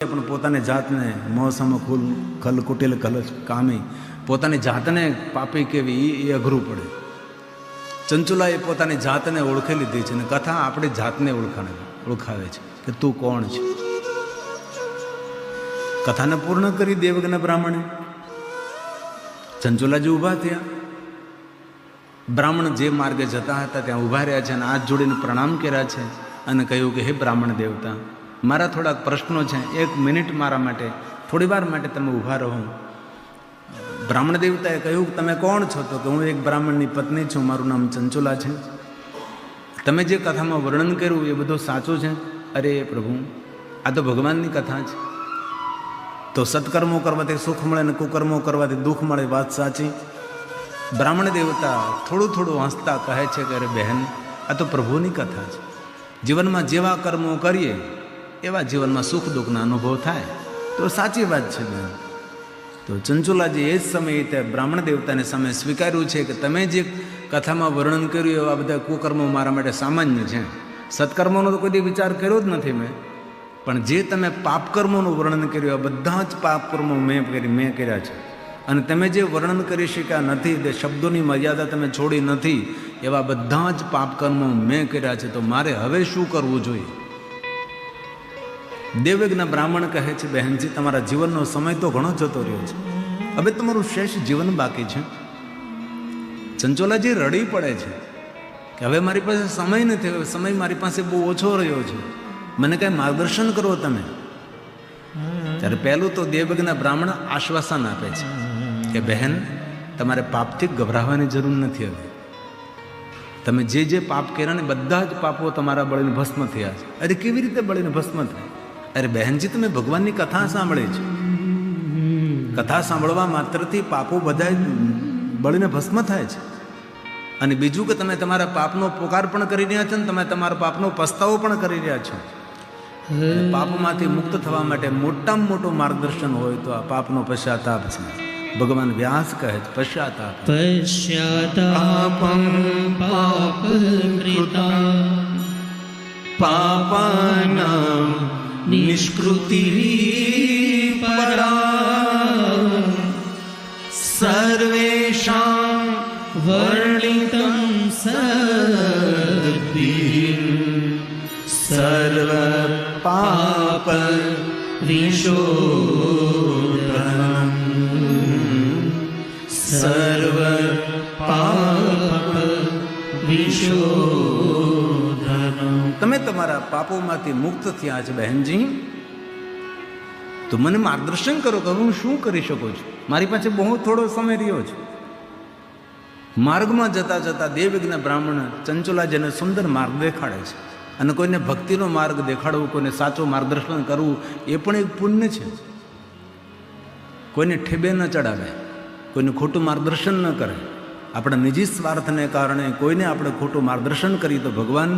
પણ પોતાની જાતને મોસમ ખુલ ખલ કુટેલ ખલ કામી પોતાની જાતને પાપી કેવી એ અઘરું પડે. ચંચુલાએ પોતાની જાતને ઓળખી લીધી છે અને કથા આપણી જાતને ઓળખાવે છે કે તું કોણ છે. કથાને પૂર્ણ કરી દેવજ્ઞ બ્રાહ્મણે. ચંચુલાજી ઊભા થયા. બ્રાહ્મણ જે માર્ગે જતા હતા ત્યાં ઊભા રહ્યા છે અને હાથ જોડીને પ્રણામ કર્યા છે અને કહ્યું કે હે બ્રાહ્મણ દેવતા, મારા થોડાક પ્રશ્નો છે, 1 મિનિટ મારા માટે, થોડી વાર માટે તમે ઊભા રહો. બ્રાહ્મણ દેવતાએ કહ્યું કે તમે કોણ છો? તો કે હું એક બ્રાહ્મણની પત્ની છું, મારું નામ ચંચુલા છે. તમે જે કથામાં વર્ણન કર્યું એ બધું સાચું છે? અરે પ્રભુ, આ તો ભગવાનની કથા છે. તો સત્કર્મો કરવાથી સુખ મળે ને કુકર્મો કરવાથી દુઃખ મળે, વાત સાચી. બ્રાહ્મણ દેવતા થોડું થોડું હસતા કહે છે કે અરે બહેન, આ તો પ્રભુની કથા છે. જીવનમાં જેવા કર્મો કરીએ એવા જીવનમાં સુખ દુઃખના અનુભવ થાય. તો સાચી વાત છે બેન. તો ચંચુલાજી એ જ સમયે તે બ્રાહ્મણ દેવતાને સામે સ્વીકાર્યું છે કે તમે જે કથામાં વર્ણન કર્યું એવા બધા કુકર્મો મારા માટે સામાન્ય છે. સત્કર્મોનો તો કોઈ વિચાર કર્યો જ નથી મેં, પણ જે તમે પાપકર્મોનું વર્ણન કર્યું આ બધા જ પાપકર્મો મેં કર્યા છે. અને તમે જે વર્ણન કરી શક્યા નથી, તે શબ્દોની મર્યાદા તમે છોડી નથી, એવા બધા જ પાપકર્મો મેં કર્યા છે. તો મારે હવે શું કરવું જોઈએ? દેવજ્ઞ બ્રાહ્મણ કહે છે, બહેનજી તમારા જીવનનો સમય તો ઘણો જતો રહ્યો છે, હવે તમારું શેષ જીવન બાકી છે. ચંચુલાજી રડી પડે છે કે હવે મારી પાસે સમય નથી, હવે સમય મારી પાસે બહુ ઓછો રહ્યો છે, મને કાંઈ માર્ગદર્શન કરો તમે. ત્યારે પહેલું તો દેવજ્ઞ બ્રાહ્મણ આશ્વાસન આપે છે કે બહેન, તમારે પાપથી ગભરાવાની જરૂર નથી. હવે તમે જે પાપ કર્યા ને બધા જ પાપો તમારા બળીને ભસ્મ થયા છે. અરે કેવી રીતે બળીને ભસ્મ થાય? અરે બહેનજી, તમે ભગવાનની કથા સાંભળી છે. કથા સાંભળવા માત્રથી પાપો બધા બળીને ભસ્મ થાય છે. અને બીજું કે તમે તમારા પાપનો પોકાર પણ કરી રહ્યા છો ને તમે તમારા પાપનો પસ્તાવો પણ કરી રહ્યા છો. પાપમાંથી મુક્ત થવા માટે મોટામાં મોટું માર્ગદર્શન હોય તો આ પાપનો પશ્ચાતાપ છે. ભગવાન વ્યાસ કહે છે, પશ્ચાતાપમ પાપકૃતા પાપાનાં નિષ્કૃતિ પરા સર્વેષાં વર્ણિતં સદ્भिः સર્વ પાપ વિશોધનં સર્વ પાપ વિશોધનં. તમે તમારા પાપોમાંથી મુક્ત થયા છે બહેનજી, તો મને માર્ગદર્શન કરો કે હું શું કરી શકું છું? મારી પાસે બહુ થોડો સમય રહ્યો છે. માર્ગમાં જતા જતા દેવજ્ઞ બ્રાહ્મણ ચંચુલાજીને સુંદર માર્ગ દેખાડે છે. અને કોઈને ભક્તિનો માર્ગ દેખાડવું, કોઈને સાચું માર્ગદર્શન કરવું એ પણ એક પુણ્ય છે. કોઈને ઠેબે ન ચડાવે, કોઈને ખોટું માર્ગદર્શન ન કરે. આપણા નિજી સ્વાર્થને કારણે કોઈને આપણે ખોટું માર્ગદર્શન કરીએ તો ભગવાન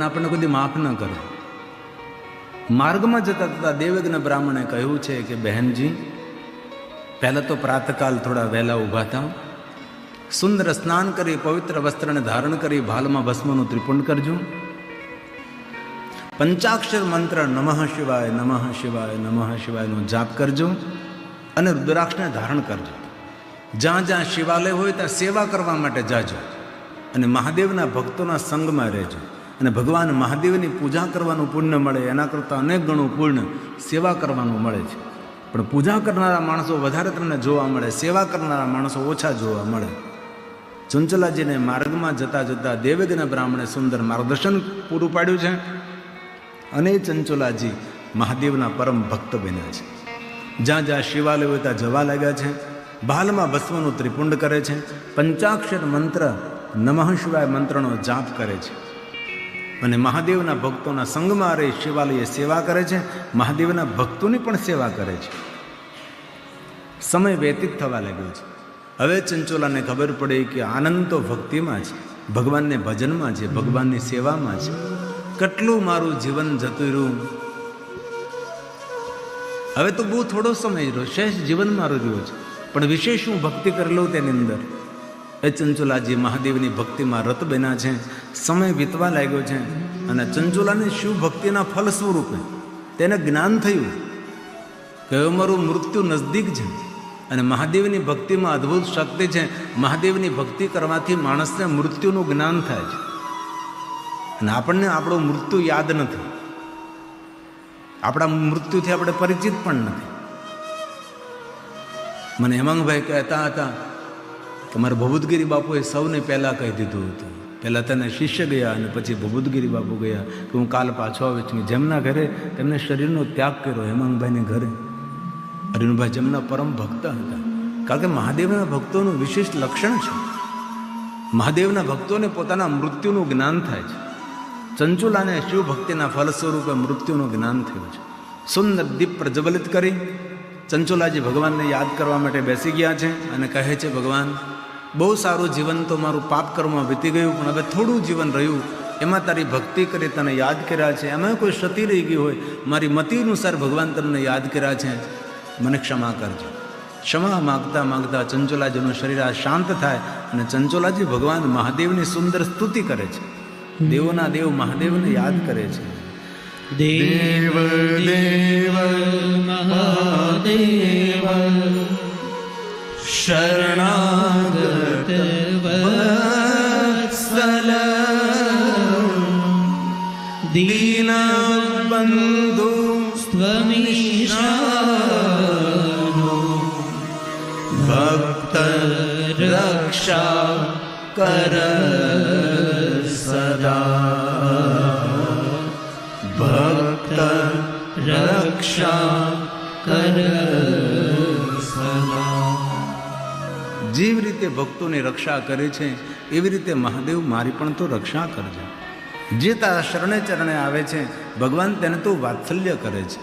આપણને કોઈ માફ ન કરે. માર્ગમાં જતા જતા દેવજ્ઞ બ્રાહ્મણે કહ્યું છે કે બહેનજી, પહેલાં તો પ્રાતકાલ થોડા વહેલા ઊભા થાવ, સુંદર સ્નાન કરી પવિત્ર વસ્ત્રને ધારણ કરી ભાલમાં ભસ્મનું ત્રિપુંડ કરજો. પંચાક્ષર મંત્ર નમઃ શિવાય નમઃ શિવાય નમઃ શિવાયનો જાપ કરજો અને રુદ્રાક્ષને ધારણ કરજો. જ્યાં જ્યાં શિવાલય હોય ત્યાં સેવા કરવા માટે જાજો અને મહાદેવના ભક્તોના સંગમાં રહેજો. અને ભગવાન મહાદેવની પૂજા કરવાનું પુણ્ય મળે, એના કરતાં અનેક ગણું પુણ્ય સેવા કરવાનું મળે છે. પણ પૂજા કરનારા માણસો વધારે તમને જોવા મળે, સેવા કરનારા માણસો ઓછા જોવા મળે. ચંચુલાજીને માર્ગમાં જતા જતા દેવજ્ઞ બ્રાહ્મણે સુંદર માર્ગદર્શન પૂરું પાડ્યું છે અને ચંચુલાજી મહાદેવના પરમ ભક્ત બન્યા છે. જ્યાં જ્યાં શિવાલય હોય ત્યાં જવા લાગ્યા છે. ભાલમાં ભસ્મનું ત્રિપુંડ કરે છે. પંચાક્ષર મંત્ર નમઃ શિવાય મંત્રનો જાપ કરે છે અને મહાદેવના ભક્તોના સંગમાં રહી શિવાલયે સેવા કરે છે. મહાદેવના ભક્તોની પણ સેવા કરે છે. સમય વ્યતીત થવા લાગ્યો છે. હવે ચંચુલાને ખબર પડી કે આનંદ તો ભક્તિમાં છે, ભગવાનને ભજનમાં છે, ભગવાનની સેવામાં છે. કેટલું મારું જીવન જતું રહ્યું, હવે તો બહુ થોડો સમય રહ્યો, શેષ જીવન મારું રહ્યો છે, પણ વિશેષ હું ભક્તિ કરી લઉં તેની અંદર. એ ચંચુલાજી મહાદેવની ભક્તિમાં રત બન્યા છે. સમય વીતવા લાગ્યો છે અને ચંચુલાને શિવ ભક્તિના ફલ સ્વરૂપે તેને જ્ઞાન થયું કે મારું મૃત્યુ નજદીક છે અને મહાદેવની ભક્તિમાં અદ્ભુત શક્તિ છે. મહાદેવની ભક્તિ કરવાથી માણસને મૃત્યુનું જ્ઞાન થાય છે અને આપણને આપણું મૃત્યુ યાદ નથી, આપણા મૃત્યુથી આપણે પરિચિત પણ નથી. મને હેમાંગભાઈ કહેતા હતા કે મારા ભભૂતગીરી બાપુએ સૌને પહેલાં કહી દીધું હતું. પહેલાં તેને શિષ્ય ગયા અને પછી ભભૂતગીરી બાપુ ગયા કે હું કાલ પાછો આવીશ. જેમના ઘરે તેમને શરીરનો ત્યાગ કર્યો, હેમાંગભાઈને ઘરે અરુણભાઈ જેમના પરમ ભક્ત હતા. કારણ કે મહાદેવના ભક્તોનું વિશિષ્ટ લક્ષણ છે, મહાદેવના ભક્તોને પોતાના મૃત્યુનું જ્ઞાન થાય છે. ચંચુલાને શિવ ભક્તિના ફલ સ્વરૂપે મૃત્યુનું જ્ઞાન થયું છે. સુંદર દીપ પ્રજ્વલિત કરી ચંચુલાજી ભગવાનને યાદ કરવા માટે બેસી ગયા છે અને કહે છે, ભગવાન બહુ સારું જીવન તો મારું પાપ કર્મમાં વીતી ગયું, પણ હવે થોડું જીવન રહ્યું, એમાં તારી ભક્તિ કરી તને યાદ કર્યા છે. એમાં કોઈ ક્ષતિ રહી ગઈ હોય, મારી મતિ અનુસાર ભગવાન તમને યાદ કર્યા છે, મને ક્ષમા કરજો. ક્ષમા માગતા માગતા ચંચુલાજીનું શરીર આ શાંત થાય અને ચંચુલાજી ભગવાન મહાદેવની સુંદર સ્તુતિ કરે છે. દેવોના દેવ મહાદેવને યાદ કરે છે. દેવ દેવ મહાદેવ શરણાગત વત્સલ દીન બંધુ સ્ત્વમીશાનો ભક્ત રક્ષા કર સદા, ભક્ત રક્ષા કર સદા. જેવી રીતે ભક્તોની રક્ષા કરે છે એવી રીતે મહાદેવ મારી પણ તો રક્ષા કરજો. જે તારા શરણે ચરણે આવે છે ભગવાન તેને તો વાત્સલ્ય કરે છે.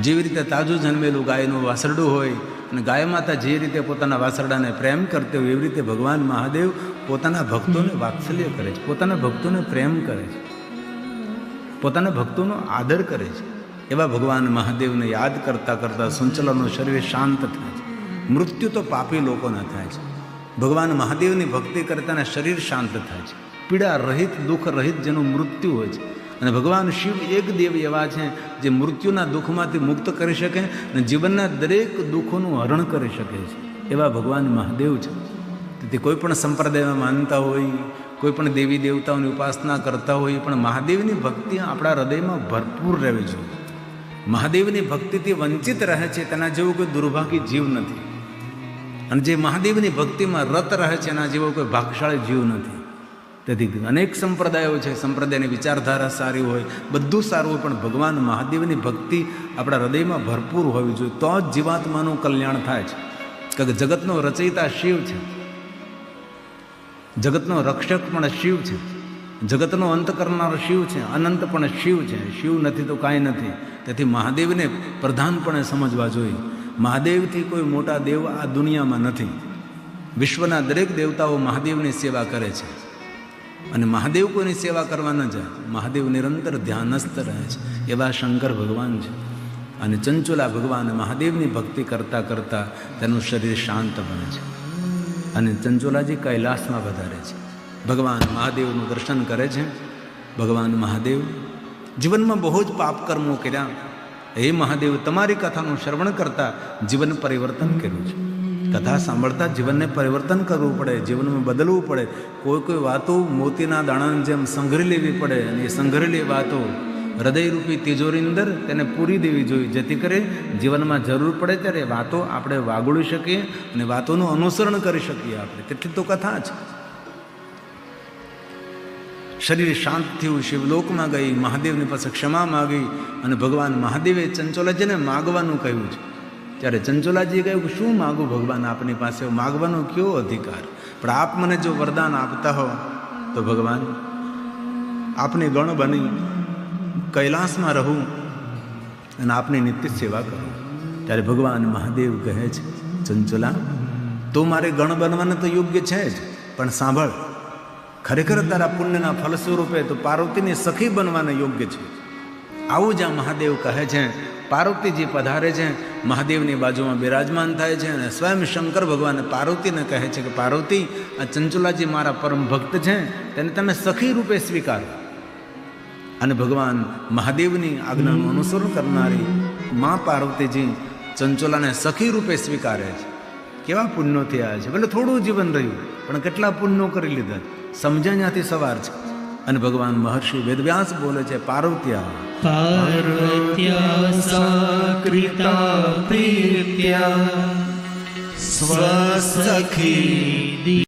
જેવી રીતે તાજું જન્મેલું ગાયનું વાસરડું હોય અને ગાય માતા જે રીતે પોતાના વાસરડાને પ્રેમ કરતી હોય એવી રીતે ભગવાન મહાદેવ પોતાના ભક્તોને વાત્સલ્ય કરે છે, પોતાના ભક્તોને પ્રેમ કરે છે, પોતાના ભક્તોનો આદર કરે છે. એવા ભગવાન મહાદેવને યાદ કરતાં કરતાં સંચલનનું શરીર શાંત થાય છે. મૃત્યુ તો પાપી લોકોના થાય છે, ભગવાન મહાદેવની ભક્તિ કરતાના શરીર શાંત થાય છે. પીડા રહિત દુઃખ રહિત જેનું મૃત્યુ હોય છે. અને ભગવાન શિવ એક દેવ એવા છે જે મૃત્યુના દુઃખમાંથી મુક્ત કરી શકે અને જીવનના દરેક દુઃખોનું હરણ કરી શકે છે. એવા ભગવાન મહાદેવ છે. તેથી કોઈ પણ સંપ્રદાયમાં માનતા હોય, કોઈ પણ દેવી દેવતાઓની ઉપાસના કરતા હોય, પણ મહાદેવની ભક્તિ આપણા હૃદયમાં ભરપૂર રહેવી જોઈએ. મહાદેવની ભક્તિથી વંચિત રહે છે તેના જેવું કોઈ દુર્ભાગી જીવ નથી, અને જે મહાદેવની ભક્તિમાં રત રહે છે એના જેવો કોઈ ભાગશાળી જીવ નથી. તેથી અનેક સંપ્રદાયો છે, સંપ્રદાયની વિચારધારા સારી હોય, બધું સારું હોય, પણ ભગવાન મહાદેવની ભક્તિ આપણા હૃદયમાં ભરપૂર હોવી જોઈએ. તો જ જીવાત્માનું કલ્યાણ થાય છે. કારણ કે જગતનો રચયિતા શિવ છે, જગતનો રક્ષક પણ શિવ છે, જગતનો અંત કરનાર શિવ છે, અનંત પણ શિવ છે. શિવ નથી તો કાંઈ નથી. તેથી મહાદેવને પ્રધાનપણે સમજવા જોઈએ. મહાદેવથી કોઈ મોટા દેવ આ દુનિયામાં નથી. વિશ્વના દરેક દેવતાઓ મહાદેવની સેવા કરે છે અને મહાદેવ કોઈની સેવા કરવા ન જાય. મહાદેવ નિરંતર ધ્યાનસ્થ રહે છે. એવા શંકર ભગવાન છે. અને ચંચુલા ભગવાન મહાદેવની ભક્તિ કરતાં કરતાં તેનું શરીર શાંત બને છે અને ચંચુલાજી કૈલાસમાં વધારે છે. ભગવાન મહાદેવનું દર્શન કરે છે. ભગવાન મહાદેવ જીવનમાં બહુ જ પાપ કર્મો કર્યા. હે મહાદેવ, તમારી કથાનું શ્રવણ કરતાં જીવન પરિવર્તન કર્યું છે. કથા સાંભળતા જીવનને પરિવર્તન કરવું પડે, જીવનમાં બદલવું પડે. કોઈ કોઈ વાતો મોતીના દાણાની જેમ સંઘરી લેવી પડે અને એ સંઘરેલી વાતો હૃદયરૂપી તિજોરી અંદર તેને પૂરી દેવી જોઈએ, જેથી કરી જીવનમાં જરૂર પડે ત્યારે વાતો આપણે વાગોળી શકીએ અને વાતોનું અનુસરણ કરી શકીએ આપણે. તેટલી તો કથા છે. શરીર શાંત થયું, શિવલોકમાં ગઈ, મહાદેવની પાસે ક્ષમા માગી અને ભગવાન મહાદેવે ચંચુલાજીને માગવાનું કહ્યું છે. ત્યારે ચંચુલાજીએ કહ્યું કે શું માગું ભગવાન આપની પાસે, માગવાનો કયો અધિકાર, પણ આપ મને જો વરદાન આપતા હો તો ભગવાન આપની ગણ બની કૈલાસમાં રહું અને આપની નિત્ય સેવા કરું. ત્યારે ભગવાન મહાદેવ કહે છે, ચંચુલા તું મારે ગણ બનવાને તો યોગ્ય છે જ, પણ સાંભળ, ખરેખર તારા પુણ્યના ફલ સ્વરૂપે તો પાર્વતીની સખી બનવાને યોગ્ય છે. આવું જ આ મહાદેવ કહે છે. પાર્વતીજી પધારે છે, મહાદેવની બાજુમાં બિરાજમાન થાય છે અને સ્વયં શંકર ભગવાન પાર્વતીને કહે છે કે પાર્વતી, આ ચંચુલાજી મારા પરમ ભક્ત છે, તેને તમે સખી રૂપે સ્વીકારો. અને ભગવાન મહાદેવની આજ્ઞાનું અનુસરણ કરનારી મા પાર્વતીજી ચંચુલાને સખી રૂપે સ્વીકારે છે. કેવા પુણ્યો થયા છે! ભલે થોડું જીવન રહ્યું, પણ કેટલા પુણ્યો કરી લીધા, સમજ્યા ત્યાંથી સવાર છે. અને ભગવાન મહર્ષિ વેદવ્યાસ બોલે છે, પાર્વત્યા પાર્વત્યા સાકૃતા પ્રીત્યા સ્વસખી